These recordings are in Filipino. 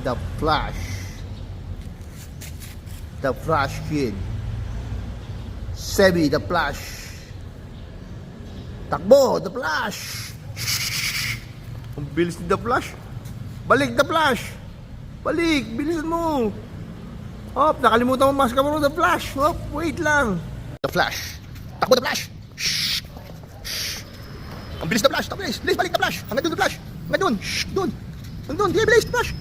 The Flash. The Flash Kid. Sebi, The Flash. Takbo, The Flash. Ang bilis ni The Flash. Balik, The Flash. Balik, bilisan mo. Hop, nakalimutan mo maska mo, The Flash. Hop, wait lang. The Flash. Takbo, The Flash. Ang bilis, The Flash. Bilis, bilis, balik, The Flash. Hanggang doon, The Flash. Hanggang doon. Doon. Doon, di bilis, The Flash.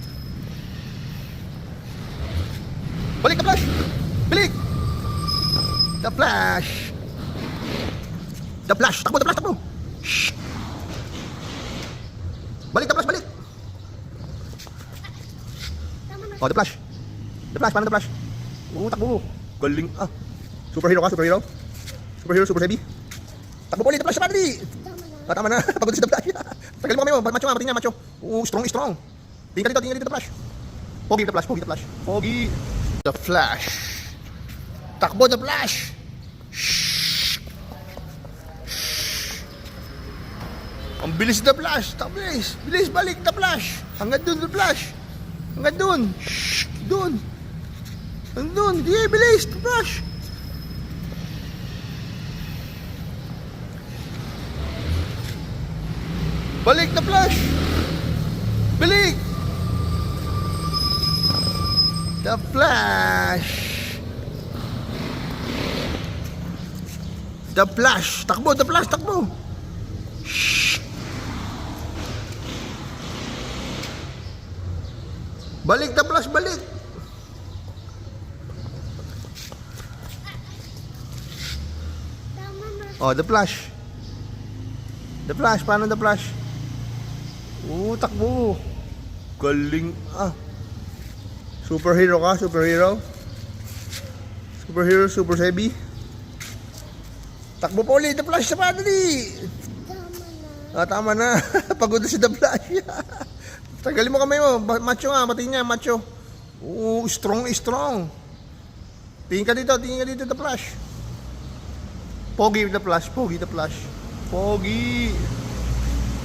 Balik, The Flash. Balik. The Flash. The Flash. Takbo, The Flash, takbo. Balik, The Flash, balik. Oh, The Flash. The Flash, paano The Flash? Takbo. Galing. Superhero ka, superhero. Superhero, super heavy. Takbo po ulit, The Flash, padri. Tama na. Pagod si The Flash. Tagal mo kami, macho nga, mating niya, macho. Strong, strong. Tingin ka dito, The Flash. Pogi, The Flash, Pogi, The Flash. Pogi. The Flash. Takbo, The Flash. Ang bilis, The Flash. Bilis. Bilis, balik, The Flash. Hanggang dun, The Flash. Hanggang dun. Dun. Hanggang dun. Di, bilis, The Flash. Balik, The Flash. Balik. The Flash. The Flash. Takbo, The Flash, takbo. Balik, The Flash, balik. Oh, The Flash. The Flash, paano The Flash? Takbo. Galing. Superhero ka, superhero. Superhero, super heavy. Takbo pa ulit, The Flash sa padali. Tama na. Pagod na si The Flash. Tagalin mo kamay mo. Macho nga, mating niya, macho. Strong, strong. Tingin ka dito, The Flash. Pogi, The Flash, Pogi, The Flash. Pogi.